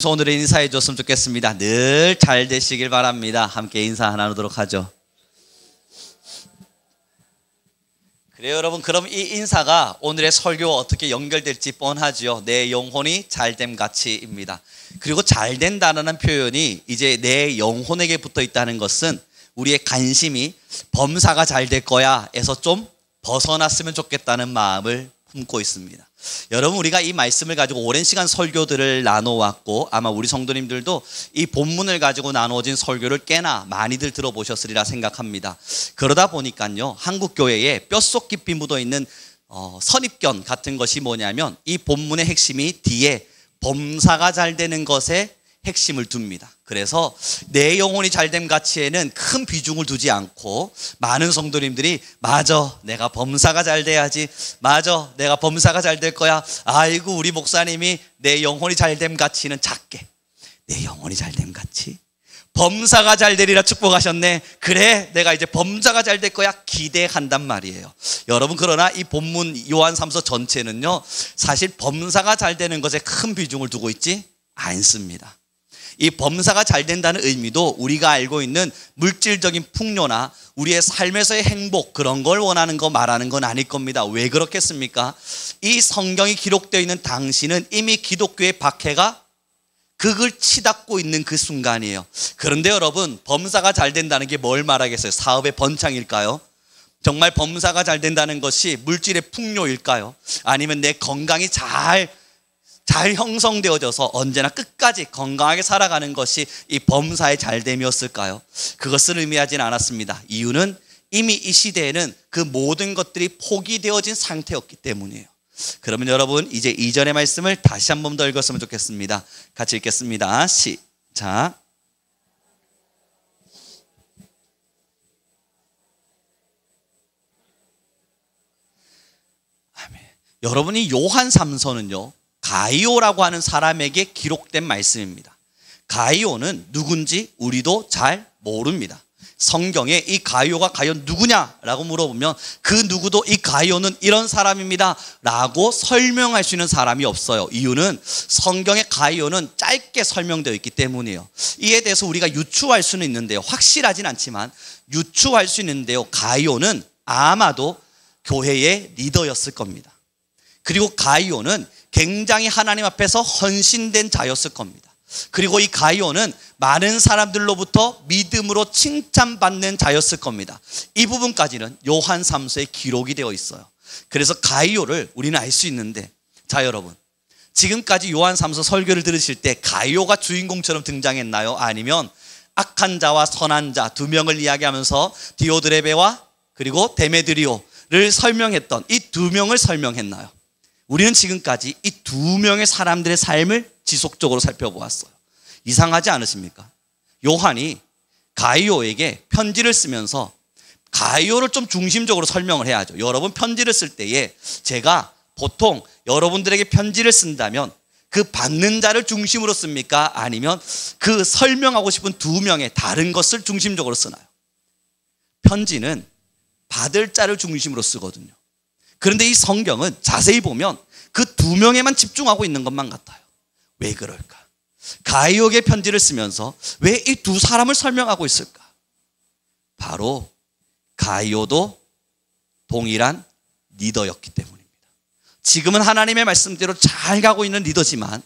오늘의 인사해 줬으면 좋겠습니다. 늘 잘 되시길 바랍니다. 함께 인사 나누도록 하죠. 그래요 여러분, 그럼 이 인사가 오늘의 설교와 어떻게 연결될지 뻔하죠. 내 영혼이 잘됨 같이입니다. 그리고 잘된다는 표현이 이제 내 영혼에게 붙어 있다는 것은 우리의 관심이 범사가 잘 될 거야 에서 좀 벗어났으면 좋겠다는 마음을 품고 있습니다. 여러분, 우리가 이 말씀을 가지고 오랜 시간 설교들을 나눠왔고 아마 우리 성도님들도 이 본문을 가지고 나누어진 설교를 꽤나 많이들 들어보셨으리라 생각합니다. 그러다 보니까요, 한국교회에 뼛속 깊이 묻어있는 선입견 같은 것이 뭐냐면 이 본문의 핵심이 뒤에 범사가 잘 되는 것에 핵심을 둡니다. 그래서 내 영혼이 잘됨 가치에는 큰 비중을 두지 않고 많은 성도님들이 맞아, 내가 범사가 잘 돼야지, 맞아, 내가 범사가 잘 될 거야, 아이고 우리 목사님이 내 영혼이 잘됨 가치는 작게, 내 영혼이 잘됨 가치, 범사가 잘 되리라 축복하셨네, 그래 내가 이제 범사가 잘 될 거야 기대한단 말이에요. 여러분, 그러나 이 본문 요한 3서 전체는요 사실 범사가 잘 되는 것에 큰 비중을 두고 있지 않습니다. 이 범사가 잘 된다는 의미도 우리가 알고 있는 물질적인 풍요나 우리의 삶에서의 행복, 그런 걸 원하는 거 말하는 건 아닐 겁니다. 왜 그렇겠습니까? 이 성경이 기록되어 있는 당시는 이미 기독교의 박해가 극을 치닫고 있는 그 순간이에요. 그런데 여러분, 범사가 잘 된다는 게 뭘 말하겠어요? 사업의 번창일까요? 정말 범사가 잘 된다는 것이 물질의 풍요일까요? 아니면 내 건강이 잘 형성되어져서 언제나 끝까지 건강하게 살아가는 것이 이 범사의 잘됨이었을까요? 그것을 의미하진 않았습니다. 이유는 이미 이 시대에는 그 모든 것들이 포기되어진 상태였기 때문이에요. 그러면 여러분, 이제 이전의 말씀을 다시 한 번 더 읽었으면 좋겠습니다. 같이 읽겠습니다. 시작. 아멘. 여러분이 요한 3서는요 가이오라고 하는 사람에게 기록된 말씀입니다. 가이오는 누군지 우리도 잘 모릅니다. 성경에 이 가이오가 과연 누구냐라고 물어보면 그 누구도 이 가이오는 이런 사람입니다 라고 설명할 수 있는 사람이 없어요. 이유는 성경의 가이오는 짧게 설명되어 있기 때문이에요. 이에 대해서 우리가 유추할 수는 있는데요, 확실하진 않지만 유추할 수 있는데요, 가이오는 아마도 교회의 리더였을 겁니다. 그리고 가이오는 굉장히 하나님 앞에서 헌신된 자였을 겁니다. 그리고 이 가이오는 많은 사람들로부터 믿음으로 칭찬받는 자였을 겁니다. 이 부분까지는 요한 3서에 기록이 되어 있어요. 그래서 가이오를 우리는 알 수 있는데, 자 여러분, 지금까지 요한 3서 설교를 들으실 때 가이오가 주인공처럼 등장했나요? 아니면 악한 자와 선한 자 두 명을 이야기하면서 디오드레베와 그리고 데메드리오를 설명했던 이 두 명을 설명했나요? 우리는 지금까지 이 두 명의 사람들의 삶을 지속적으로 살펴보았어요. 이상하지 않으십니까? 요한이 가이오에게 편지를 쓰면서 가이오를 좀 중심적으로 설명을 해야죠. 여러분, 편지를 쓸 때에 제가 보통 여러분들에게 편지를 쓴다면 그 받는 자를 중심으로 씁니까? 아니면 그 설명하고 싶은 두 명의 다른 것을 중심적으로 쓰나요? 편지는 받을 자를 중심으로 쓰거든요. 그런데 이 성경은 자세히 보면 그 두 명에만 집중하고 있는 것만 같아요. 왜 그럴까? 가이오에게 편지를 쓰면서 왜 이 두 사람을 설명하고 있을까? 바로 가이오도 동일한 리더였기 때문입니다. 지금은 하나님의 말씀대로 잘 가고 있는 리더지만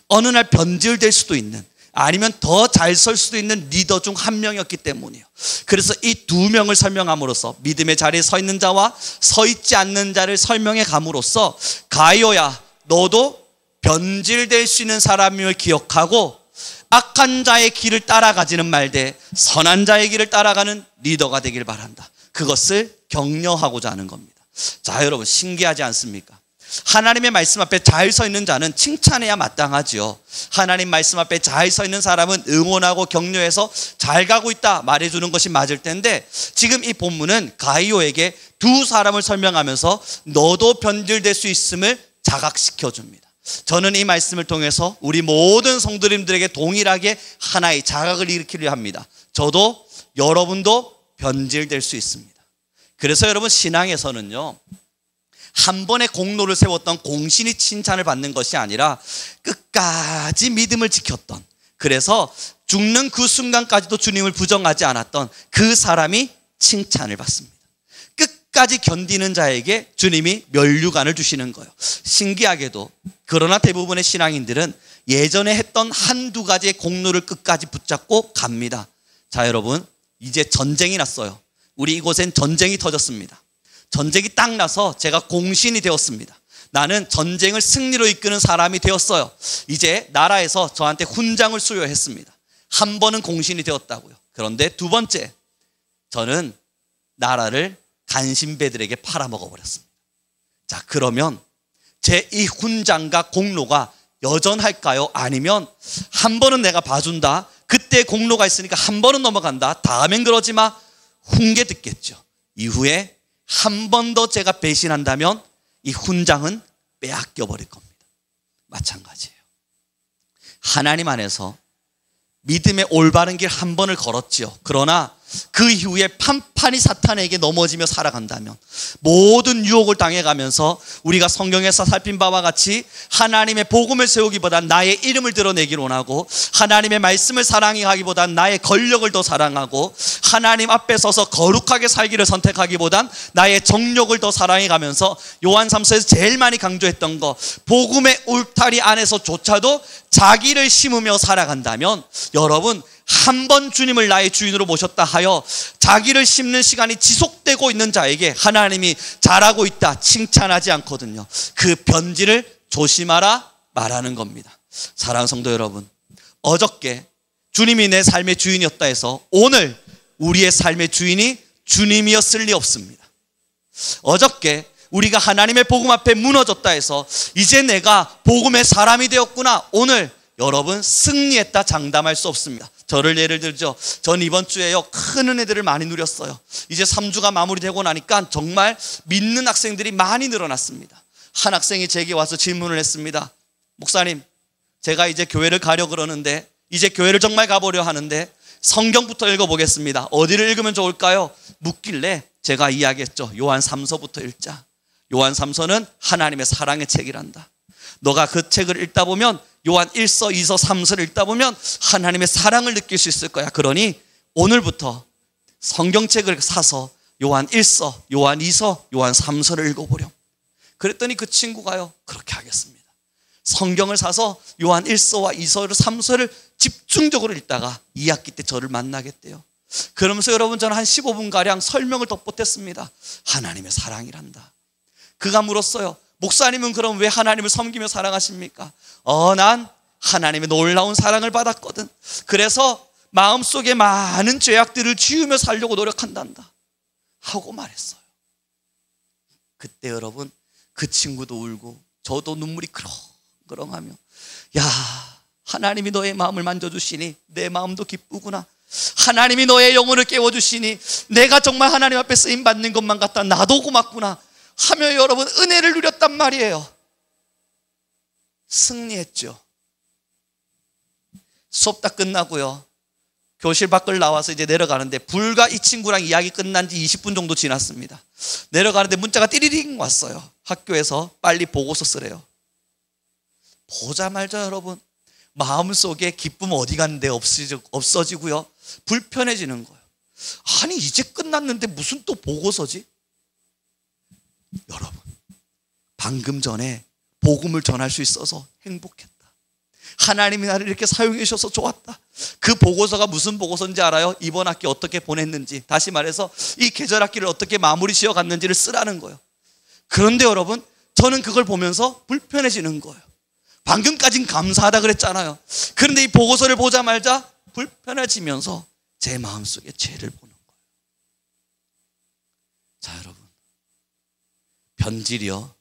어느 날 변질될 수도 있는, 아니면 더 잘 설 수도 있는 리더 중 한 명이었기 때문이에요. 그래서 이 두 명을 설명함으로써 믿음의 자리에 서 있는 자와 서 있지 않는 자를 설명해 감으로써 가이오야, 너도 변질될 수 있는 사람임을 기억하고 악한 자의 길을 따라가지는 말되 선한 자의 길을 따라가는 리더가 되길 바란다. 그것을 격려하고자 하는 겁니다. 자 여러분, 신기하지 않습니까? 하나님의 말씀 앞에 잘 서 있는 자는 칭찬해야 마땅하지요. 하나님 말씀 앞에 잘 서 있는 사람은 응원하고 격려해서 잘 가고 있다 말해주는 것이 맞을 텐데, 지금 이 본문은 가이오에게 두 사람을 설명하면서 너도 변질될 수 있음을 자각시켜줍니다. 저는 이 말씀을 통해서 우리 모든 성도님들에게 동일하게 하나의 자각을 일으키려 합니다. 저도 여러분도 변질될 수 있습니다. 그래서 여러분, 신앙에서는요 한 번의 공로를 세웠던 공신이 칭찬을 받는 것이 아니라 끝까지 믿음을 지켰던, 그래서 죽는 그 순간까지도 주님을 부정하지 않았던 그 사람이 칭찬을 받습니다. 끝까지 견디는 자에게 주님이 면류관을 주시는 거예요. 신기하게도 그러나 대부분의 신앙인들은 예전에 했던 한두 가지의 공로를 끝까지 붙잡고 갑니다. 자, 여러분, 이제 전쟁이 났어요. 우리 이곳엔 전쟁이 터졌습니다. 전쟁이 딱 나서 제가 공신이 되었습니다. 나는 전쟁을 승리로 이끄는 사람이 되었어요. 이제 나라에서 저한테 훈장을 수여했습니다. 한 번은 공신이 되었다고요. 그런데 두 번째, 저는 나라를 간신배들에게 팔아먹어버렸습니다. 자, 그러면 제 이 훈장과 공로가 여전할까요? 아니면 한 번은 내가 봐준다, 그때 공로가 있으니까 한 번은 넘어간다, 다음엔 그러지 마, 훈계 듣겠죠. 이후에 한 번 더 제가 배신한다면 이 훈장은 빼앗겨 버릴 겁니다. 마찬가지예요. 하나님 안에서 믿음의 올바른 길 한 번을 걸었지요. 그러나 그 이후에 판판이 사탄에게 넘어지며 살아간다면, 모든 유혹을 당해가면서 우리가 성경에서 살핀 바와 같이 하나님의 복음을 세우기보다 나의 이름을 드러내기를 원하고, 하나님의 말씀을 사랑하기보단 나의 권력을 더 사랑하고, 하나님 앞에 서서 거룩하게 살기를 선택하기보단 나의 정욕을 더 사랑해가면서, 요한 3서에서 제일 많이 강조했던 거, 복음의 울타리 안에서조차도 자기를 심으며 살아간다면, 여러분, 한 번 주님을 나의 주인으로 모셨다 하여 자기를 심는 시간이 지속되고 있는 자에게 하나님이 잘하고 있다 칭찬하지 않거든요. 그 변질을 조심하라 말하는 겁니다. 사랑하는 성도 여러분, 어저께 주님이 내 삶의 주인이었다 해서 오늘 우리의 삶의 주인이 주님이었을 리 없습니다. 어저께 우리가 하나님의 복음 앞에 무너졌다 해서 이제 내가 복음의 사람이 되었구나, 오늘 여러분 승리했다 장담할 수 없습니다. 저를 예를 들죠. 전 이번 주에요, 큰 은혜들을 많이 누렸어요. 이제 3주가 마무리되고 나니까 정말 믿는 학생들이 많이 늘어났습니다. 한 학생이 제게 와서 질문을 했습니다. 목사님, 제가 이제 교회를 가려고 그러는데, 이제 교회를 정말 가보려 하는데 성경부터 읽어보겠습니다. 어디를 읽으면 좋을까요? 묻길래 제가 이야기했죠. 요한 3서부터 읽자. 요한 3서는 하나님의 사랑의 책이란다. 너가 그 책을 읽다 보면, 요한 1서, 2서, 3서를 읽다 보면 하나님의 사랑을 느낄 수 있을 거야. 그러니 오늘부터 성경책을 사서 요한 1서, 요한 2서, 요한 3서를 읽어보렴. 그랬더니 그 친구가요, 그렇게 하겠습니다. 성경을 사서 요한 1서와 2서를, 3서를 집중적으로 읽다가 2학기 때 저를 만나겠대요. 그러면서 여러분, 저는 한 15분가량 설명을 덧붙였습니다. 하나님의 사랑이란다. 그가 물었어요. 목사님은 그럼 왜 하나님을 섬기며 사랑하십니까? 난 하나님의 놀라운 사랑을 받았거든. 그래서 마음속에 많은 죄악들을 지우며 살려고 노력한단다 하고 말했어요. 그때 여러분, 그 친구도 울고 저도 눈물이 그렁그렁하며, 야, 하나님이 너의 마음을 만져주시니 내 마음도 기쁘구나. 하나님이 너의 영혼을 깨워주시니 내가 정말 하나님 앞에 쓰임받는 것만 같다, 나도 고맙구나 하며 여러분 은혜를 누렸단 말이에요. 승리했죠. 수업 다 끝나고요, 교실 밖을 나와서 이제 내려가는데 불과 이 친구랑 이야기 끝난 지 20분 정도 지났습니다. 내려가는데 문자가 띠리링 왔어요. 학교에서 빨리 보고서 쓰래요. 보자마자 여러분 마음속에 기쁨 어디 갔는데 없어지고요, 불편해지는 거예요. 아니 이제 끝났는데 무슨 또 보고서지? 여러분, 방금 전에 복음을 전할 수 있어서 행복했다. 하나님이 나를 이렇게 사용해 주셔서 좋았다. 그 보고서가 무슨 보고서인지 알아요? 이번 학기 어떻게 보냈는지, 다시 말해서 이 계절 학기를 어떻게 마무리 지어 갔는지를 쓰라는 거예요. 그런데 여러분, 저는 그걸 보면서 불편해지는 거예요. 방금까진 감사하다 그랬잖아요. 그런데 이 보고서를 보자마자 불편해지면서 제 마음속에 죄를 보는 거예요. 자, 여러분, 변질이요,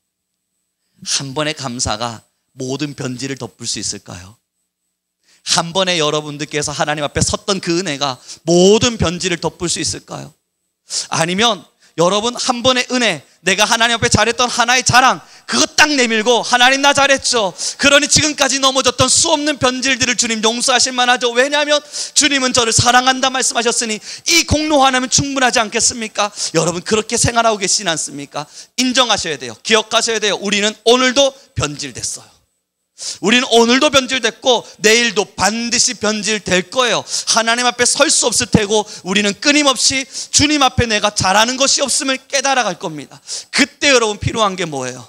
한 번의 감사가 모든 변질을 덮을 수 있을까요? 한 번에 여러분들께서 하나님 앞에 섰던 그 은혜가 모든 변질을 덮을 수 있을까요? 아니면 여러분 한 번의 은혜, 내가 하나님 앞에 잘했던 하나의 자랑, 그거 딱 내밀고 하나님 나 잘했죠. 그러니 지금까지 넘어졌던 수없는 변질들을 주님 용서하실 만하죠. 왜냐하면 주님은 저를 사랑한다 말씀하셨으니 이 공로 하나면 충분하지 않겠습니까? 여러분 그렇게 생활하고 계시지 않습니까? 인정하셔야 돼요. 기억하셔야 돼요. 우리는 오늘도 변질됐어요. 우리는 오늘도 변질됐고 내일도 반드시 변질될 거예요. 하나님 앞에 설 수 없을 테고 우리는 끊임없이 주님 앞에 내가 잘하는 것이 없음을 깨달아 갈 겁니다. 그때 여러분 필요한 게 뭐예요?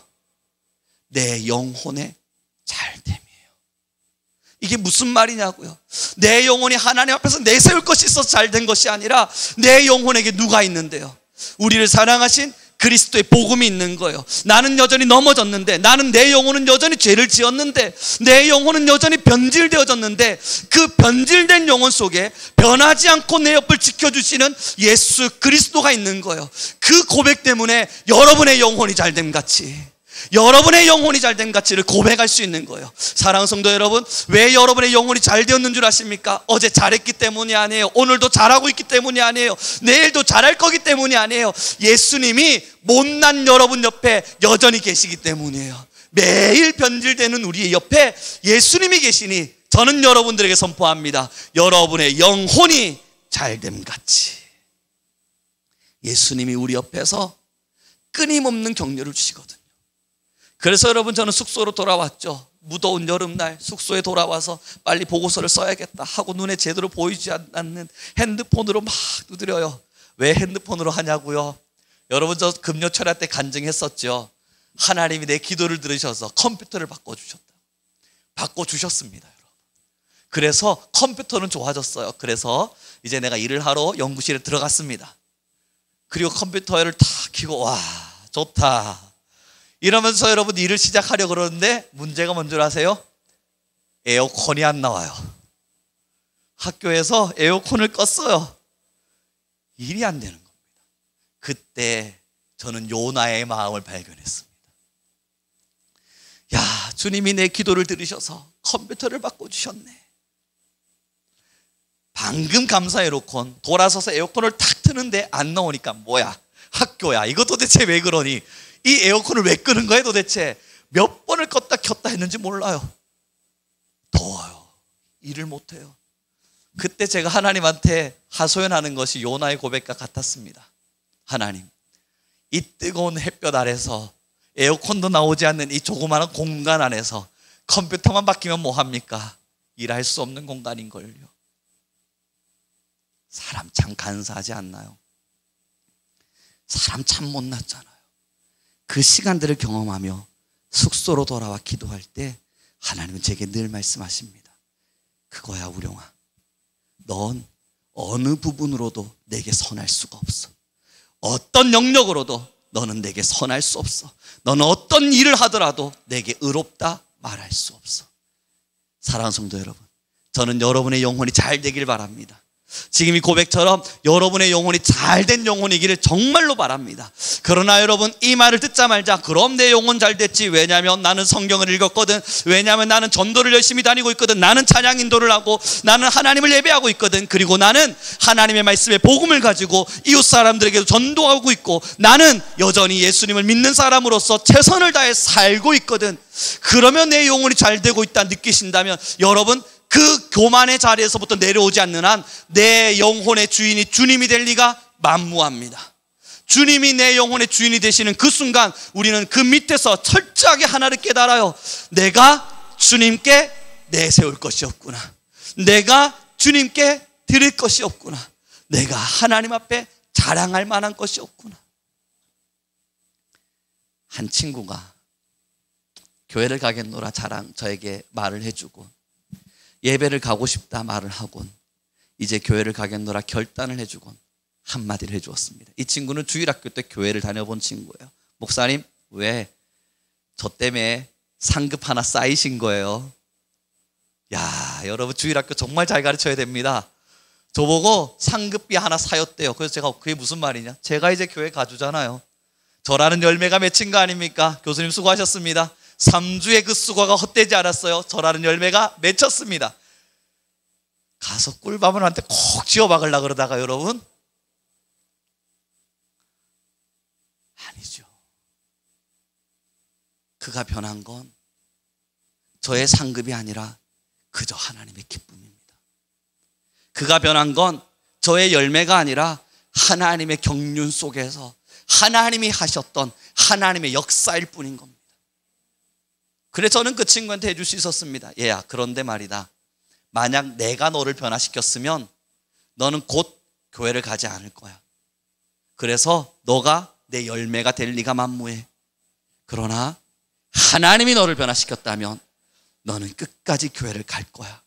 내 영혼의 잘됨이에요. 이게 무슨 말이냐고요? 내 영혼이 하나님 앞에서 내세울 것이 있어서 잘된 것이 아니라 내 영혼에게 누가 있는데요? 우리를 사랑하신 그리스도의 복음이 있는 거예요. 나는 여전히 넘어졌는데, 나는 내 영혼은 여전히 죄를 지었는데, 내 영혼은 여전히 변질되어졌는데, 그 변질된 영혼 속에 변하지 않고 내 옆을 지켜주시는 예수 그리스도가 있는 거예요. 그 고백 때문에 여러분의 영혼이 잘됨 같이, 여러분의 영혼이 잘된 가치를 고백할 수 있는 거예요. 사랑하는 성도 여러분, 왜 여러분의 영혼이 잘 되었는 줄 아십니까? 어제 잘했기 때문이 아니에요. 오늘도 잘하고 있기 때문이 아니에요. 내일도 잘할 거기 때문이 아니에요. 예수님이 못난 여러분 옆에 여전히 계시기 때문이에요. 매일 변질되는 우리의 옆에 예수님이 계시니 저는 여러분들에게 선포합니다. 여러분의 영혼이 잘됨 같이. 예수님이 우리 옆에서 끊임없는 격려를 주시거든요. 그래서 여러분 저는 숙소로 돌아왔죠. 무더운 여름날 숙소에 돌아와서 빨리 보고서를 써야겠다 하고 눈에 제대로 보이지 않는 핸드폰으로 막 두드려요. 왜 핸드폰으로 하냐고요? 여러분 저 금요 철야 때 간증했었죠. 하나님이 내 기도를 들으셔서 컴퓨터를 바꿔주셨습니다. 여러분. 그래서 컴퓨터는 좋아졌어요. 그래서 이제 내가 일을 하러 연구실에 들어갔습니다. 그리고 컴퓨터를 탁 켜고 와 좋다 이러면서 여러분 일을 시작하려고 그러는데 문제가 뭔 줄 아세요? 에어컨이 안 나와요. 학교에서 에어컨을 껐어요. 일이 안 되는 겁니다. 그때 저는 요나의 마음을 발견했습니다. 야, 주님이 내 기도를 들으셔서 컴퓨터를 바꿔주셨네. 방금 감사 에어컨 돌아서서 에어컨을 탁 트는데 안 나오니까 뭐야? 학교야. 이거 도대체 왜 그러니? 이 에어컨을 왜 끄는 거예요 도대체? 몇 번을 껐다 켰다 했는지 몰라요. 더워요. 일을 못해요. 그때 제가 하나님한테 하소연하는 것이 요나의 고백과 같았습니다. 하나님, 이 뜨거운 햇볕 아래서 에어컨도 나오지 않는 이 조그마한 공간 안에서 컴퓨터만 바뀌면 뭐합니까? 일할 수 없는 공간인걸요. 사람 참 간사하지 않나요? 사람 참 못났잖아요. 그 시간들을 경험하며 숙소로 돌아와 기도할 때 하나님은 제게 늘 말씀하십니다. 그거야 우룡아, 넌 어느 부분으로도 내게 선할 수가 없어. 어떤 영역으로도 너는 내게 선할 수 없어. 너는 어떤 일을 하더라도 내게 의롭다 말할 수 없어. 사랑하는 성도 여러분, 저는 여러분의 영혼이 잘 되길 바랍니다. 지금 이 고백처럼 여러분의 영혼이 잘된 영혼이기를 정말로 바랍니다. 그러나 여러분 이 말을 듣자마자 그럼 내 영혼 잘 됐지. 왜냐하면 나는 성경을 읽었거든. 왜냐하면 나는 전도를 열심히 다니고 있거든. 나는 찬양 인도를 하고 나는 하나님을 예배하고 있거든. 그리고 나는 하나님의 말씀의 복음을 가지고 이웃 사람들에게도 전도하고 있고 나는 여전히 예수님을 믿는 사람으로서 최선을 다해 살고 있거든. 그러면 내 영혼이 잘 되고 있다 느끼신다면 여러분 그 교만의 자리에서부터 내려오지 않는 한 내 영혼의 주인이 주님이 될 리가 만무합니다. 주님이 내 영혼의 주인이 되시는 그 순간 우리는 그 밑에서 철저하게 하나를 깨달아요. 내가 주님께 내세울 것이 없구나. 내가 주님께 드릴 것이 없구나. 내가 하나님 앞에 자랑할 만한 것이 없구나. 한 친구가 교회를 가겠노라 저에게 말을 해주고 예배를 가고 싶다 말을 하곤 이제 교회를 가겠노라 결단을 해주곤 한마디를 해주었습니다. 이 친구는 주일학교 때 교회를 다녀본 친구예요. 목사님, 왜? 저 때문에 상급 하나 쌓이신 거예요. 야, 여러분 주일학교 정말 잘 가르쳐야 됩니다. 저보고 상급비 하나 사였대요. 그래서 제가 그게 무슨 말이냐? 제가 이제 교회 가주잖아요. 저라는 열매가 맺힌 거 아닙니까? 교수님 수고하셨습니다. 3주의 그 수고가 헛되지 않았어요. 저라는 열매가 맺혔습니다. 가서 꿀밤을 한테 콕 쥐어박으려고 그러다가 여러분 아니죠. 그가 변한 건 저의 상급이 아니라 그저 하나님의 기쁨입니다. 그가 변한 건 저의 열매가 아니라 하나님의 경륜 속에서 하나님이 하셨던 하나님의 역사일 뿐인 겁니다. 그래서 저는 그 친구한테 해줄 수 있었습니다. 얘야, 그런데 말이다, 만약 내가 너를 변화시켰으면 너는 곧 교회를 가지 않을 거야. 그래서 너가 내 열매가 될 리가 만무해. 그러나 하나님이 너를 변화시켰다면 너는 끝까지 교회를 갈 거야.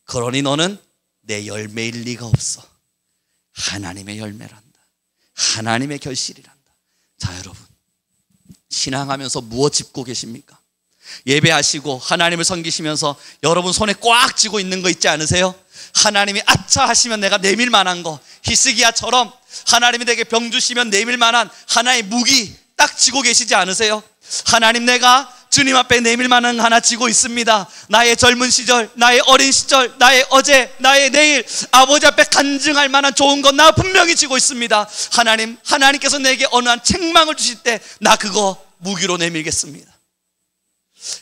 그러니 너는 내 열매일 리가 없어. 하나님의 열매란다. 하나님의 결실이란다. 자, 여러분, 신앙하면서 무엇 짚고 계십니까? 예배하시고 하나님을 섬기시면서 여러분 손에 꽉 쥐고 있는 거 있지 않으세요? 하나님이 아차 하시면 내가 내밀 만한 거, 히스기야처럼 하나님이 내게 병 주시면 내밀 만한 하나의 무기 딱 쥐고 계시지 않으세요? 하나님, 내가 주님 앞에 내밀 만한 하나 쥐고 있습니다. 나의 젊은 시절, 나의 어린 시절, 나의 어제, 나의 내일, 아버지 앞에 간증할 만한 좋은 건 나 분명히 쥐고 있습니다. 하나님께서 내게 어느 한 책망을 주실 때 나 그거 무기로 내밀겠습니다.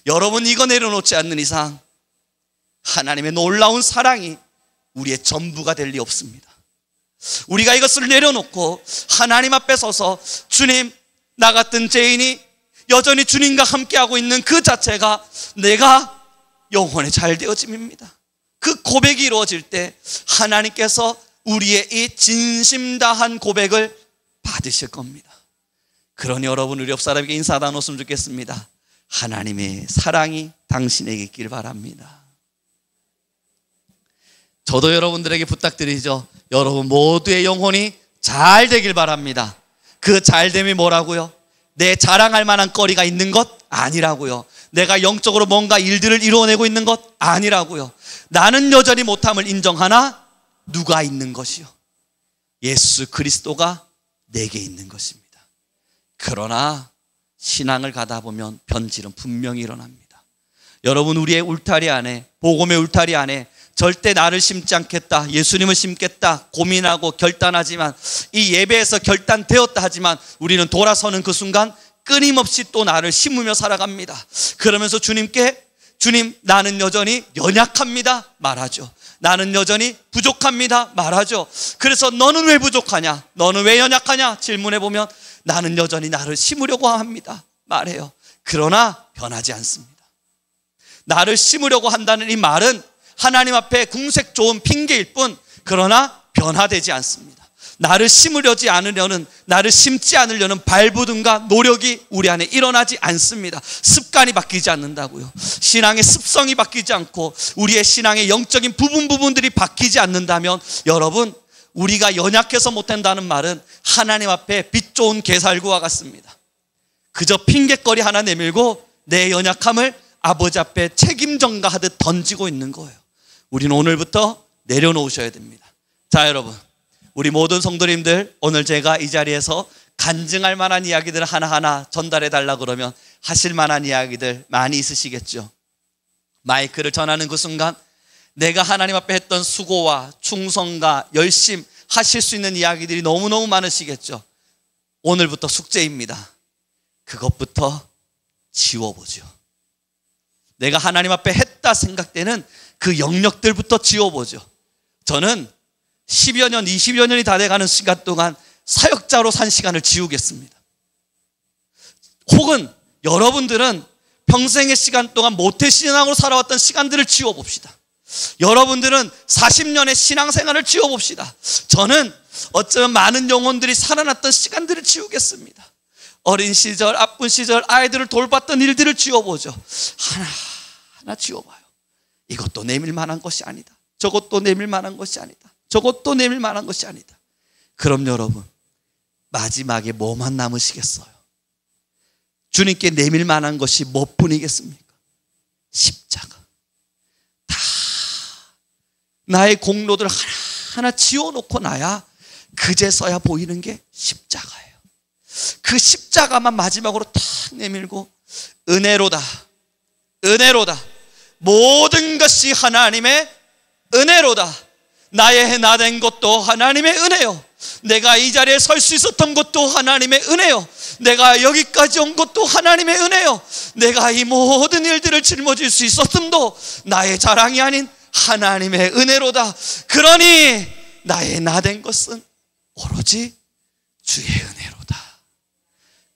여러분, 이거 내려놓지 않는 이상 하나님의 놀라운 사랑이 우리의 전부가 될 리 없습니다. 우리가 이것을 내려놓고 하나님 앞에 서서 주님, 나 같은 죄인이 여전히 주님과 함께하고 있는 그 자체가 내가 영혼의 잘되어짐입니다. 그 고백이 이루어질 때 하나님께서 우리의 이 진심 다한 고백을 받으실 겁니다. 그러니 여러분, 우리 옆 사람에게 인사 나눴으면 좋겠습니다. 하나님의 사랑이 당신에게 있길 바랍니다. 저도 여러분들에게 부탁드리죠. 여러분 모두의 영혼이 잘 되길 바랍니다. 그 잘됨이 뭐라고요? 내 자랑할 만한 거리가 있는 것 아니라고요. 내가 영적으로 뭔가 일들을 이루어내고 있는 것 아니라고요. 나는 여전히 못함을 인정하나 누가 있는 것이요? 예수 그리스도가 내게 있는 것입니다. 그러나 신앙을 가다 보면 변질은 분명히 일어납니다. 여러분, 우리의 울타리 안에, 복음의 울타리 안에 절대 나를 심지 않겠다, 예수님을 심겠다 고민하고 결단하지만, 이 예배에서 결단되었다 하지만 우리는 돌아서는 그 순간 끊임없이 또 나를 심으며 살아갑니다. 그러면서 주님께, 주님, 나는 여전히 연약합니다 말하죠. 나는 여전히 부족합니다 말하죠. 그래서 너는 왜 부족하냐, 너는 왜 연약하냐 질문해보면 나는 여전히 나를 심으려고 합니다 말해요. 그러나 변하지 않습니다. 나를 심으려고 한다는 이 말은 하나님 앞에 궁색 좋은 핑계일 뿐, 그러나 변화되지 않습니다. 나를 심으려지 않으려는, 나를 심지 않으려는 발부둥과 노력이 우리 안에 일어나지 않습니다. 습관이 바뀌지 않는다고요. 신앙의 습성이 바뀌지 않고 우리의 신앙의 영적인 부분들이 바뀌지 않는다면 여러분, 우리가 연약해서 못한다는 말은 하나님 앞에 빛 좋은 게살구와 같습니다. 그저 핑계거리 하나 내밀고 내 연약함을 아버지 앞에 책임 전가하듯 던지고 있는 거예요. 우리는 오늘부터 내려놓으셔야 됩니다. 자, 여러분, 우리 모든 성도님들, 오늘 제가 이 자리에서 간증할 만한 이야기들 하나하나 전달해 달라 그러면 하실 만한 이야기들 많이 있으시겠죠. 마이크를 전하는 그 순간 내가 하나님 앞에 했던 수고와 충성과 열심 하실 수 있는 이야기들이 너무너무 많으시겠죠. 오늘부터 숙제입니다. 그것부터 지워보죠. 내가 하나님 앞에 했다 생각되는 그 영역들부터 지워보죠. 저는 10여 년, 20여 년이 다 돼가는 시간 동안 사역자로 산 시간을 지우겠습니다. 혹은 여러분들은 평생의 시간 동안 모태신앙으로 살아왔던 시간들을 지워봅시다. 여러분들은 40년의 신앙생활을 지워봅시다. 저는 어쩌면 많은 영혼들이 살아났던 시간들을 지우겠습니다. 어린 시절, 아픈 시절 아이들을 돌봤던 일들을 지워보죠. 하나하나 지워봐요. 이것도 내밀 만한 것이 아니다. 저것도 내밀 만한 것이 아니다. 저것도 내밀 만한 것이 아니다. 그럼 여러분, 마지막에 뭐만 남으시겠어요? 주님께 내밀 만한 것이 뭐뿐이겠습니까? 십자가. 다 나의 공로들 하나하나 지워놓고 나야 그제서야 보이는 게 십자가예요. 그 십자가만 마지막으로 탁 내밀고 은혜로다, 은혜로다, 모든 것이 하나님의 은혜로다, 나의 나 된 것도 하나님의 은혜요, 내가 이 자리에 설 수 있었던 것도 하나님의 은혜요. 내가 여기까지 온 것도 하나님의 은혜요. 내가 이 모든 일들을 짊어질 수 있었음도 나의 자랑이 아닌 하나님의 은혜로다. 그러니 나의 나된 것은 오로지 주의 은혜로다.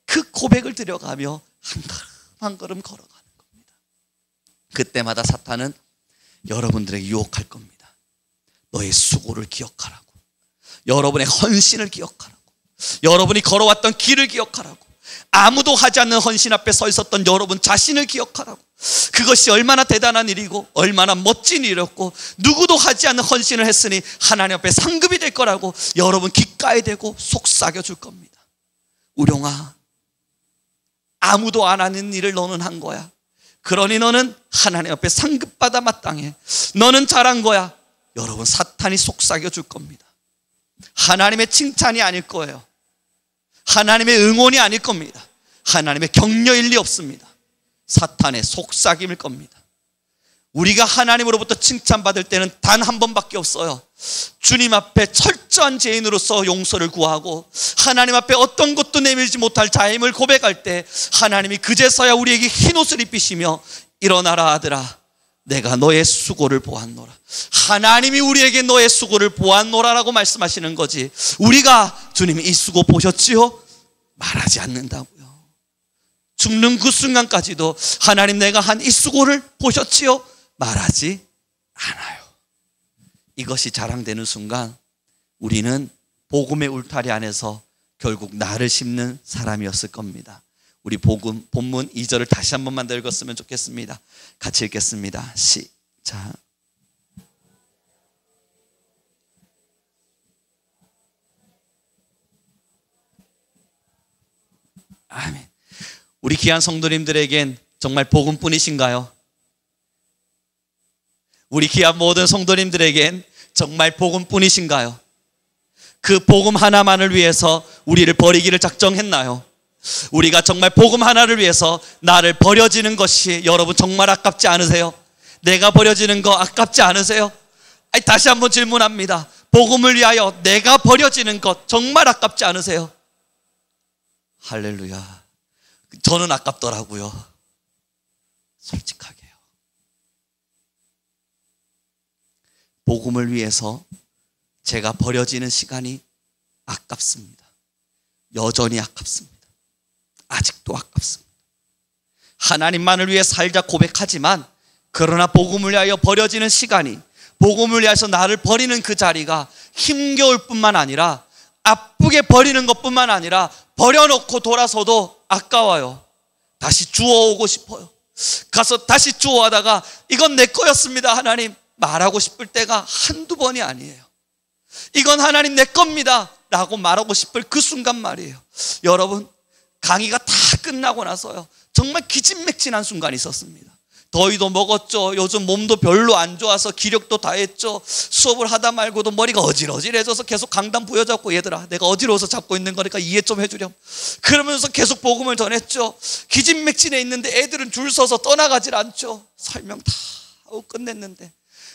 그 고백을 드려가며 한 걸음 한 걸음 걸어가는 겁니다. 그때마다 사탄은 여러분들에게 유혹할 겁니다. 너의 수고를 기억하라고, 여러분의 헌신을 기억하라고, 여러분이 걸어왔던 길을 기억하라고, 아무도 하지 않는 헌신 앞에 서 있었던 여러분 자신을 기억하라고, 그것이 얼마나 대단한 일이고 얼마나 멋진 일이었고 누구도 하지 않는 헌신을 했으니 하나님 앞에 상급이 될 거라고 여러분 귓가에 대고 속삭여 줄 겁니다. 우룡아, 아무도 안 하는 일을 너는 한 거야. 그러니 너는 하나님 앞에 상급받아 마땅해. 너는 잘한 거야. 여러분, 사탄이 속삭여 줄 겁니다. 하나님의 칭찬이 아닐 거예요. 하나님의 응원이 아닐 겁니다. 하나님의 격려일 리 없습니다. 사탄의 속삭임일 겁니다. 우리가 하나님으로부터 칭찬받을 때는 단 한 번밖에 없어요. 주님 앞에 철저한 죄인으로서 용서를 구하고 하나님 앞에 어떤 것도 내밀지 못할 자임을 고백할 때 하나님이 그제서야 우리에게 흰옷을 입히시며 일어나라 아들아, 내가 너의 수고를 보았노라. 하나님이 우리에게 너의 수고를 보았노라라고 말씀하시는 거지, 우리가 주님이 이 수고 보셨지요? 말하지 않는다고요. 죽는 그 순간까지도 하나님 내가 한 이 수고를 보셨지요? 말하지 않아요. 이것이 자랑되는 순간 우리는 복음의 울타리 안에서 결국 나를 심는 사람이었을 겁니다. 우리 본문 2절을 다시 한 번만 더 읽었으면 좋겠습니다. 같이 읽겠습니다. 시작. 아멘. 우리 귀한 성도님들에겐 정말 복음뿐이신가요? 우리 귀한 모든 성도님들에겐 정말 복음뿐이신가요? 그 복음 하나만을 위해서 우리를 버리기를 작정했나요? 우리가 정말 복음 하나를 위해서 나를 버려지는 것이 여러분 정말 아깝지 않으세요? 내가 버려지는 거 아깝지 않으세요? 아니, 다시 한번 질문합니다. 복음을 위하여 내가 버려지는 것 정말 아깝지 않으세요? 할렐루야. 저는 아깝더라고요. 솔직하게요. 복음을 위해서 제가 버려지는 시간이 아깝습니다. 여전히 아깝습니다. 아직도 아깝습니다. 하나님만을 위해 살자 고백하지만 그러나 복음을 위하여 버려지는 시간이, 복음을 위해서 나를 버리는 그 자리가 힘겨울 뿐만 아니라 아프게 버리는 것뿐만 아니라 버려놓고 돌아서도 아까워요. 다시 주워오고 싶어요. 가서 다시 주워하다가 이건 내 거였습니다 하나님 말하고 싶을 때가 한두 번이 아니에요. 이건 하나님 내 겁니다 라고 말하고 싶을 그 순간 말이에요. 여러분, 강의가 다 끝나고 나서요 정말 기진맥진한 순간이 있었습니다. 더위도 먹었죠. 요즘 몸도 별로 안 좋아서 기력도 다 했죠. 수업을 하다 말고도 머리가 어질어질해져서 계속 강단 부여잡고, 얘들아 내가 어지러워서 잡고 있는 거니까 이해 좀 해주렴 그러면서 계속 복음을 전했죠. 기진맥진해 있는데 애들은 줄 서서 떠나가질 않죠. 설명 다 하고 끝냈는데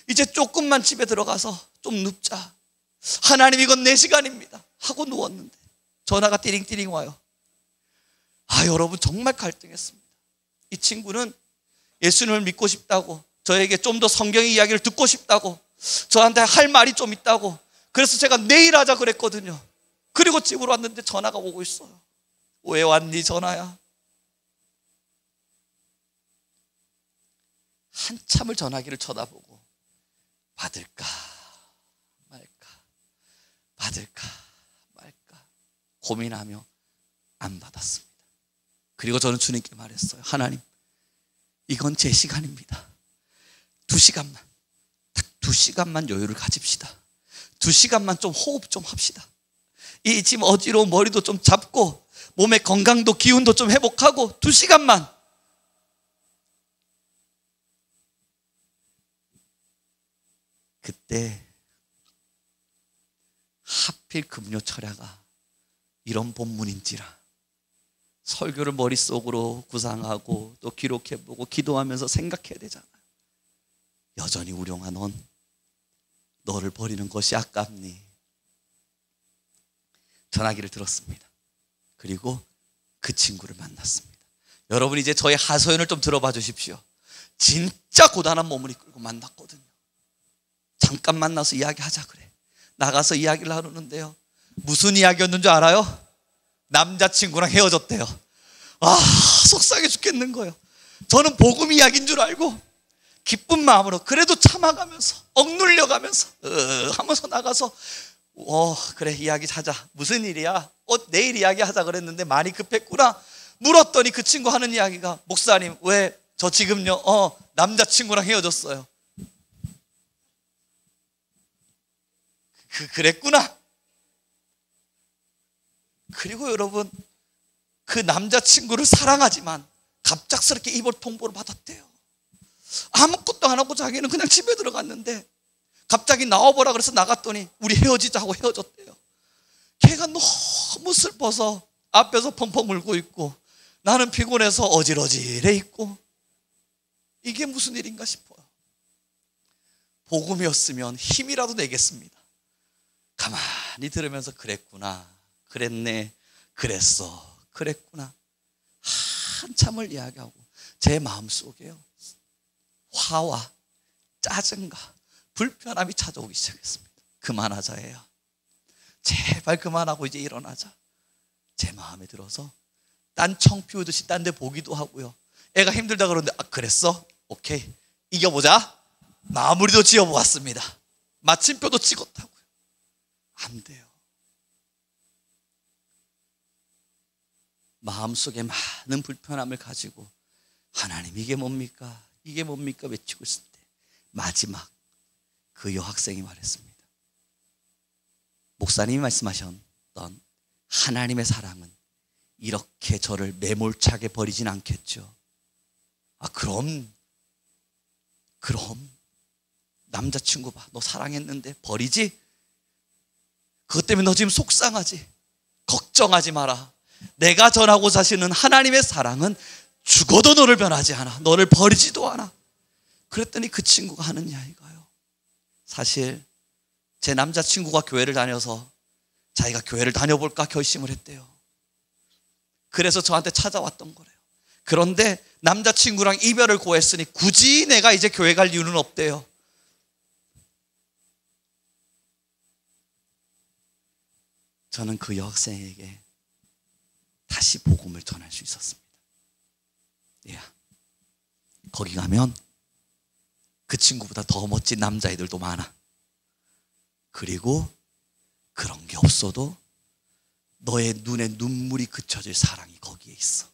이제 조금만 집에 들어가서 좀 눕자, 하나님 이건 내 시간입니다 하고 누웠는데 전화가 띠링띠링 와요. 여러분 정말 갈등했습니다. 이 친구는 예수님을 믿고 싶다고, 저에게 좀 더 성경의 이야기를 듣고 싶다고, 저한테 할 말이 좀 있다고, 그래서 제가 내일 하자 그랬거든요. 그리고 집으로 왔는데 전화가 오고 있어요. 왜 왔니 전화야? 한참을 전화기를 쳐다보고 받을까 말까 받을까 말까 고민하며 안 받았습니다. 그리고 저는 주님께 말했어요. 하나님, 이건 제 시간입니다. 2시간만, 딱 2시간만 여유를 가집시다. 2시간만 좀 호흡 좀 합시다. 이 지금 어지러운 머리도 좀 잡고 몸의 건강도 기운도 좀 회복하고 2시간만. 그때 하필 금요철야가 이런 본문인지라 설교를 머릿속으로 구상하고 또 기록해보고 기도하면서 생각해야 되잖아요. 여전히 우룡아, 넌 너를 버리는 것이 아깝니? 전화기를 들었습니다. 그리고 그 친구를 만났습니다. 여러분, 이제 저의 하소연을 좀 들어봐 주십시오. 진짜 고단한 몸을 이끌고 만났거든요. 잠깐 만나서 이야기하자 그래. 나가서 이야기를 나누는데요, 무슨 이야기였는 줄 알아요? 남자친구랑 헤어졌대요. 속상해 죽겠는 거예요. 저는 복음 이야기인 줄 알고 기쁜 마음으로 그래도 참아가면서 억눌려가면서 하면서 나가서 그래, 이야기하자. 무슨 일이야? 내일 이야기하자 그랬는데 많이 급했구나. 물었더니 그 친구 하는 이야기가, 목사님, 왜 저 지금요 남자친구랑 헤어졌어요. 그랬구나. 그리고 여러분, 그 남자친구를 사랑하지만 갑작스럽게 이별 통보를 받았대요. 아무것도 안 하고 자기는 그냥 집에 들어갔는데 갑자기 나와보라 그래서 나갔더니 우리 헤어지자고 헤어졌대요. 걔가 너무 슬퍼서 앞에서 펑펑 울고 있고 나는 피곤해서 어질어질해 있고, 이게 무슨 일인가 싶어요. 복음이었으면 힘이라도 내겠습니다. 가만히 들으면서 그랬구나, 그랬네, 그랬어, 그랬구나 한참을 이야기하고 제 마음속에요, 화와 짜증과 불편함이 찾아오기 시작했습니다. 그만하자예요. 제발 그만하고 이제 일어나자. 제 마음에 들어서 딴청 피우듯이 딴 데 보기도 하고요. 애가 힘들다 그러는데 그랬어? 오케이, 이겨보자. 마무리도 지어보았습니다. 마침표도 찍었다고요. 안 돼요. 마음속에 많은 불편함을 가지고 하나님, 이게 뭡니까? 이게 뭡니까? 외치고 있을 때 마지막 그 여학생이 말했습니다. 목사님이 말씀하셨던 하나님의 사랑은 이렇게 저를 매몰차게 버리진 않겠죠. 그럼 남자친구 봐, 너 사랑했는데 버리지? 그것 때문에 너 지금 속상하지? 걱정하지 마라. 내가 전하고 사시는 하나님의 사랑은 죽어도 너를 변하지 않아. 너를 버리지도 않아. 그랬더니 그 친구가 하는 이야기가요, 사실 제 남자친구가 교회를 다녀서 자기가 교회를 다녀볼까 결심을 했대요. 그래서 저한테 찾아왔던 거래요. 그런데 남자친구랑 이별을 고했으니 굳이 내가 이제 교회 갈 이유는 없대요. 저는 그 여학생에게 다시 복음을 전할 수 있었습니다. 거기 가면 그 친구보다 더 멋진 남자애들도 많아. 그리고 그런 게 없어도 너의 눈에 눈물이 그쳐질 사랑이 거기에 있어.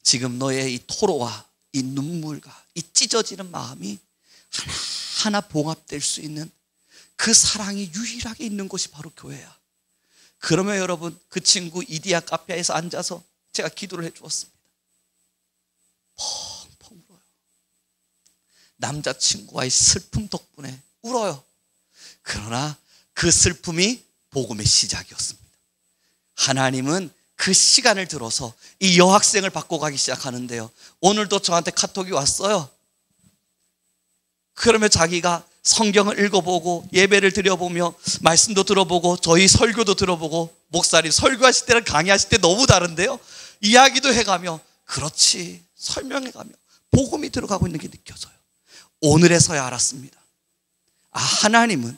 지금 너의 이 토로와 이 눈물과 이 찢어지는 마음이 하나하나 봉합될 수 있는 그 사랑이 유일하게 있는 곳이 바로 교회야. 그러면 여러분, 그 친구 이디야 카페에서 앉아서 제가 기도를 해주었습니다. 펑펑 울어요. 남자친구와의 슬픔 덕분에 울어요. 그러나 그 슬픔이 복음의 시작이었습니다. 하나님은 그 시간을 들어서 이 여학생을 바꿔가기 시작하는데요, 오늘도 저한테 카톡이 왔어요. 그러면 자기가 성경을 읽어보고 예배를 드려보며 말씀도 들어보고 저희 설교도 들어보고, 목사님 설교하실 때랑 강의하실 때 너무 다른데요, 이야기도 해가며 그렇지 설명해가며 복음이 들어가고 있는 게 느껴져요. 오늘에서야 알았습니다. 하나님은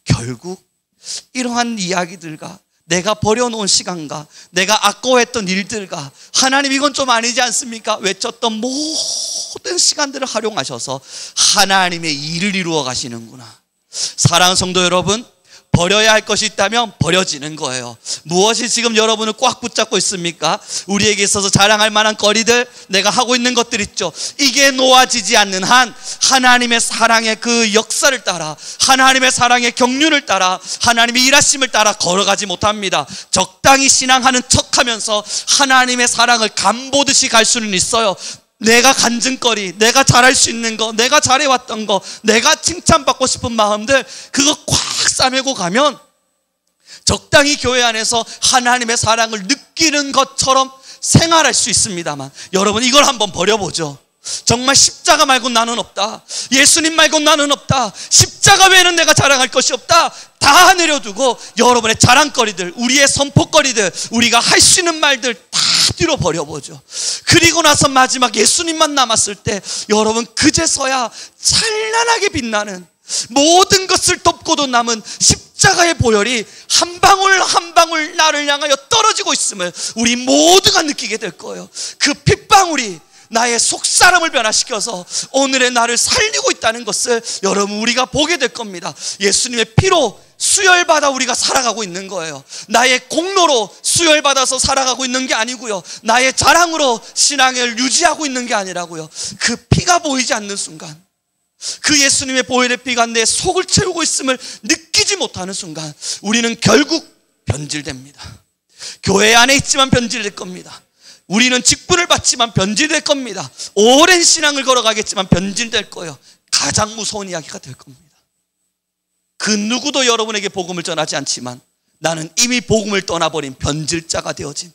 결국 이러한 이야기들과 내가 버려놓은 시간과 내가 아까워했던 일들과 하나님 이건 좀 아니지 않습니까? 외쳤던 모든 시간들을 활용하셔서 하나님의 일을 이루어 가시는구나. 사랑하는 성도 여러분, 버려야 할 것이 있다면 버려지는 거예요. 무엇이 지금 여러분을 꽉 붙잡고 있습니까? 우리에게 있어서 자랑할 만한 거리들, 내가 하고 있는 것들 있죠. 이게 놓아지지 않는 한 하나님의 사랑의 그 역사를 따라, 하나님의 사랑의 경륜을 따라, 하나님의 일하심을 따라 걸어가지 못합니다. 적당히 신앙하는 척하면서 하나님의 사랑을 간보듯이 갈 수는 있어요. 내가 간증거리, 내가 잘할 수 있는 거, 내가 잘해왔던 거, 내가 칭찬받고 싶은 마음들, 그거 꽉 싸매고 가면 적당히 교회 안에서 하나님의 사랑을 느끼는 것처럼 생활할 수 있습니다만, 여러분 이걸 한번 버려보죠. 정말 십자가 말고 나는 없다, 예수님 말고 나는 없다, 십자가 외에는 내가 자랑할 것이 없다, 다 내려두고 여러분의 자랑거리들, 우리의 선포거리들, 우리가 할 수 있는 말들 다 뒤로 버려보죠. 그리고 나서 마지막 예수님만 남았을 때 여러분, 그제서야 찬란하게 빛나는, 모든 것을 덮고도 남은 십자가의 보혈이 한 방울 한 방울 나를 향하여 떨어지고 있음을 우리 모두가 느끼게 될 거예요. 그 핏방울이 나의 속사람을 변화시켜서 오늘의 나를 살리고 있다는 것을 여러분, 우리가 보게 될 겁니다. 예수님의 피로 수혈받아 우리가 살아가고 있는 거예요. 나의 공로로 수혈받아서 살아가고 있는 게 아니고요, 나의 자랑으로 신앙을 유지하고 있는 게 아니라고요. 그 피가 보이지 않는 순간, 그 예수님의 보혈의 피가 내 속을 채우고 있음을 느끼지 못하는 순간 우리는 결국 변질됩니다. 교회 안에 있지만 변질될 겁니다. 우리는 직분을 받지만 변질될 겁니다. 오랜 신앙을 걸어가겠지만 변질될 거예요. 가장 무서운 이야기가 될 겁니다. 그 누구도 여러분에게 복음을 전하지 않지만 나는 이미 복음을 떠나버린 변질자가 되어진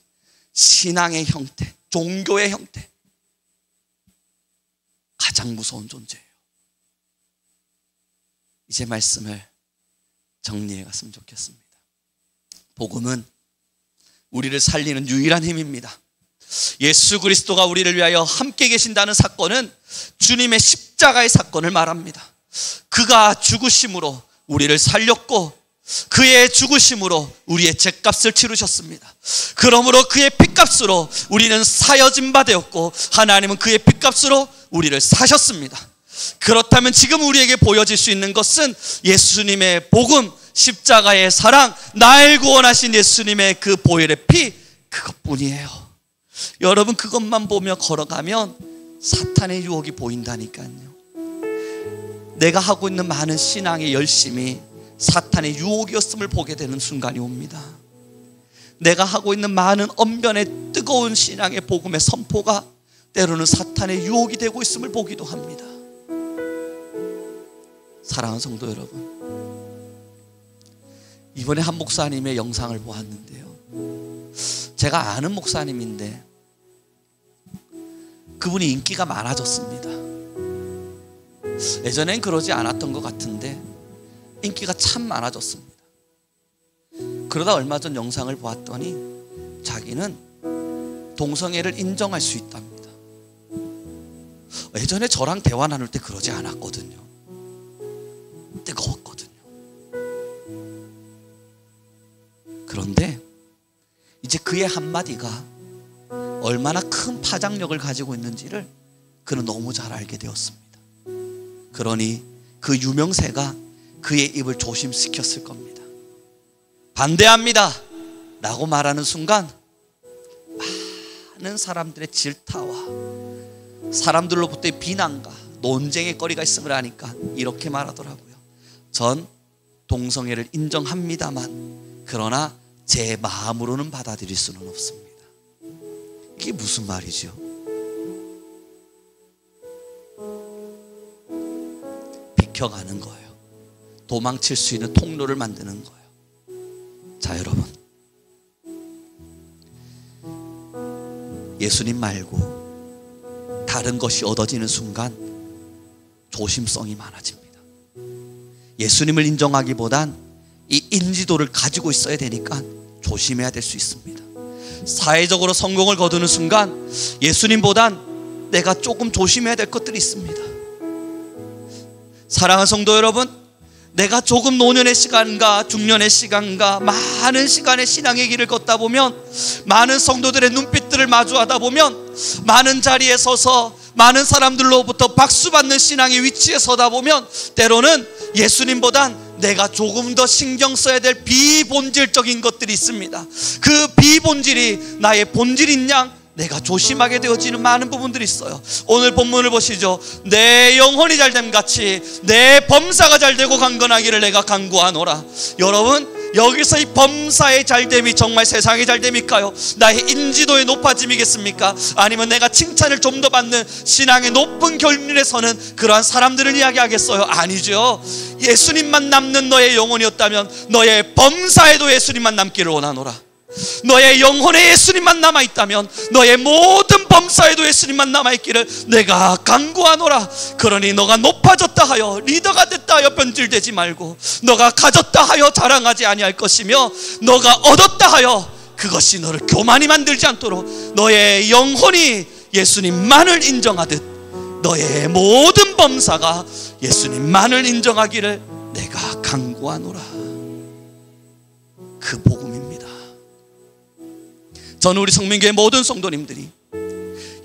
신앙의 형태, 종교의 형태, 가장 무서운 존재예요. 이제 말씀을 정리해 갔으면 좋겠습니다. 복음은 우리를 살리는 유일한 힘입니다. 예수 그리스도가 우리를 위하여 함께 계신다는 사건은 주님의 십자가의 사건을 말합니다. 그가 죽으심으로 우리를 살렸고 그의 죽으심으로 우리의 죗값을 치르셨습니다. 그러므로 그의 핏값으로 우리는 사여진 바 되었고 하나님은 그의 핏값으로 우리를 사셨습니다. 그렇다면 지금 우리에게 보여질 수 있는 것은 예수님의 복음, 십자가의 사랑, 날 구원하신 예수님의 그 보혈의 피, 그것뿐이에요. 여러분, 그것만 보며 걸어가면 사탄의 유혹이 보인다니까요. 내가 하고 있는 많은 신앙의 열심이 사탄의 유혹이었음을 보게 되는 순간이 옵니다. 내가 하고 있는 많은 언변의 뜨거운 신앙의 복음의 선포가 때로는 사탄의 유혹이 되고 있음을 보기도 합니다. 사랑하는 성도 여러분, 이번에 한 목사님의 영상을 보았는데요, 제가 아는 목사님인데 그분이 인기가 많아졌습니다. 예전엔 그러지 않았던 것 같은데 인기가 참 많아졌습니다. 그러다 얼마 전 영상을 보았더니 자기는 동성애를 인정할 수 있답니다. 예전에 저랑 대화 나눌 때 그러지 않았거든요. 뜨거웠거든요. 그런데 이제 그의 한마디가 얼마나 큰 파장력을 가지고 있는지를 그는 너무 잘 알게 되었습니다. 그러니 그 유명세가 그의 입을 조심시켰을 겁니다. 반대합니다 라고 말하는 순간 많은 사람들의 질타와 사람들로부터의 비난과 논쟁의 거리가 있음을 아니까 이렇게 말하더라고요. 전 동성애를 인정합니다만 그러나 제 마음으로는 받아들일 수는 없습니다. 이게 무슨 말이죠? 비켜가는 거예요. 도망칠 수 있는 통로를 만드는 거예요. 자, 여러분, 예수님 말고 다른 것이 얻어지는 순간 조심성이 많아집니다. 예수님을 인정하기보단 이 인지도를 가지고 있어야 되니까 조심해야 될 수 있습니다. 사회적으로 성공을 거두는 순간 예수님보단 내가 조금 조심해야 될 것들이 있습니다. 사랑하는 성도 여러분, 내가 조금 노년의 시간과 중년의 시간과 많은 시간의 신앙의 길을 걷다 보면, 많은 성도들의 눈빛들을 마주하다 보면, 많은 자리에 서서 많은 사람들로부터 박수받는 신앙의 위치에 서다 보면 때로는 예수님보단 내가 조금 더 신경 써야 될 비본질적인 것들이 있습니다. 그 비본질이 나의 본질인 양 내가 조심하게 되어지는 많은 부분들이 있어요. 오늘 본문을 보시죠. 내 영혼이 잘됨 같이 내 범사가 잘되고 강건하기를 내가 간구하노라. 여러분, 여기서 이 범사의 잘됨이 정말 세상의 잘됨일까요? 나의 인지도의 높아짐이겠습니까? 아니면 내가 칭찬을 좀 더 받는 신앙의 높은 결론에서는 그러한 사람들을 이야기하겠어요? 아니죠. 예수님만 남는 너의 영혼이었다면 너의 범사에도 예수님만 남기를 원하노라. 너의 영혼에 예수님만 남아있다면 너의 모든 범사에도 예수님만 남아있기를 내가 간구하노라. 그러니 너가 높아졌다 하여 리더가 됐다 하여 변질되지 말고, 너가 가졌다 하여 자랑하지 아니할 것이며, 너가 얻었다 하여 그것이 너를 교만히 만들지 않도록 너의 영혼이 예수님만을 인정하듯 너의 모든 범사가 예수님만을 인정하기를 내가 간구하노라. 그 복음입니다. 저는 우리 성민교회 모든 성도님들이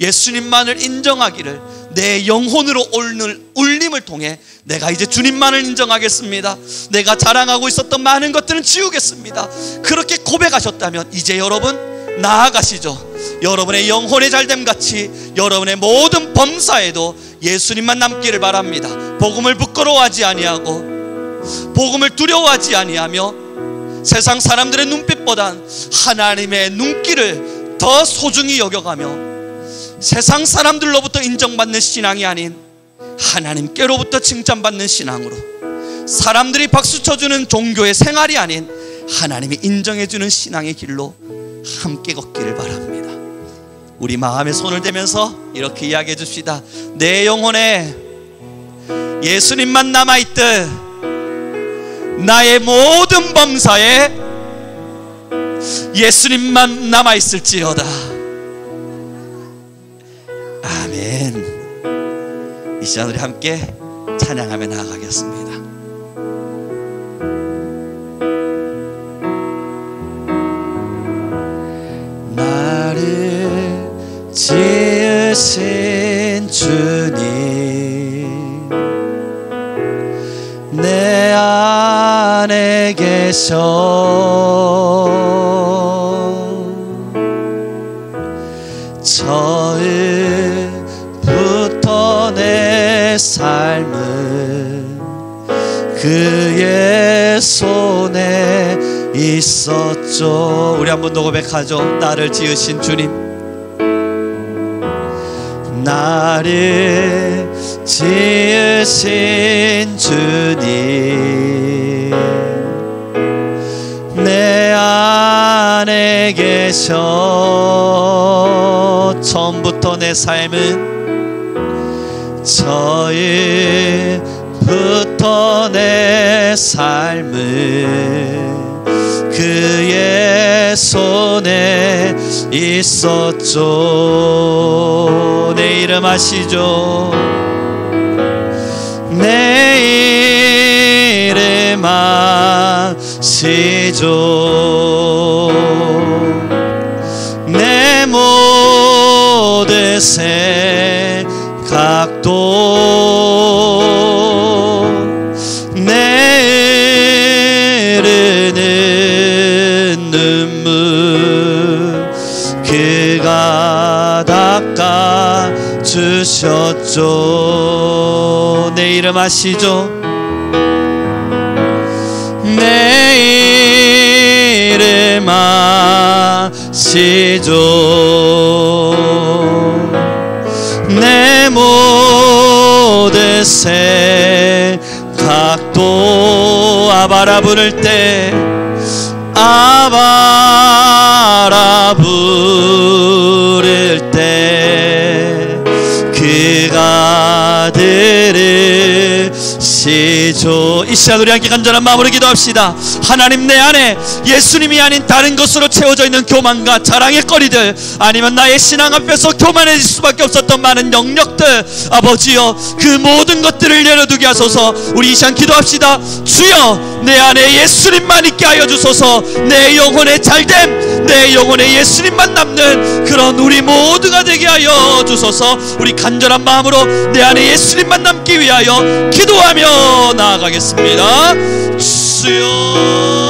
예수님만을 인정하기를 내 영혼으로 오늘 울림을 통해 내가 이제 주님만을 인정하겠습니다, 내가 자랑하고 있었던 많은 것들은 지우겠습니다, 그렇게 고백하셨다면 이제 여러분 나아가시죠. 여러분의 영혼의 잘됨같이 여러분의 모든 범사에도 예수님만 남기를 바랍니다. 복음을 부끄러워하지 아니하고 복음을 두려워하지 아니하며 세상 사람들의 눈빛보단 하나님의 눈길을 더 소중히 여겨가며 세상 사람들로부터 인정받는 신앙이 아닌 하나님께로부터 칭찬받는 신앙으로, 사람들이 박수 쳐주는 종교의 생활이 아닌 하나님이 인정해주는 신앙의 길로 함께 걷기를 바랍니다. 우리 마음에 손을 대면서 이렇게 이야기해 줍시다. 내 영혼에 예수님만 남아있듯 나의 모든 범사에 예수님만 남아있을지어다. 아멘. 이 시간 우리 함께 찬양하며 나아가겠습니다. 나를 지으신 주님, 내 안에 계셔 처음부터 내 삶은 그의 손에 있었죠. 우리 한 번 더 고백하죠. 나를 지으신 주님, 나를 지으신 주님, 내 안에 계셔 처음부터 내 삶은 처음부터 내 삶은 그의 손에 있었죠. 내 이름 아시죠? 내 이름 아시죠? 내 모든 생각도 내 흐르는 눈물 그가 닦아주셨죠. 내 이름 아시죠? 내 이름 아시죠? 내 모든 생각도 아바라 부를 때 아바라 부를 때 그가 들으시죠. 이 시간 우리 함께 간절한 마음으로 기도합시다. 하나님, 내 안에 예수님이 아닌 다른 것으로 채워져 있는 교만과 자랑의 거리들, 아니면 나의 신앙 앞에서 교만해질 수밖에 없었던 많은 영역들, 아버지여 그 모든 것들을 내려두게 하소서. 우리 이 시간 기도합시다. 주여, 내 안에 예수님만 있게 하여 주소서. 내 영혼의 잘됨, 내 영혼에 예수님만 남는 그런 우리 모두가 되게 하여 주소서. 우리 간절한 마음으로 내 안에 예수님만 남기 위하여 기도하며 나아가겠습니다. 주여.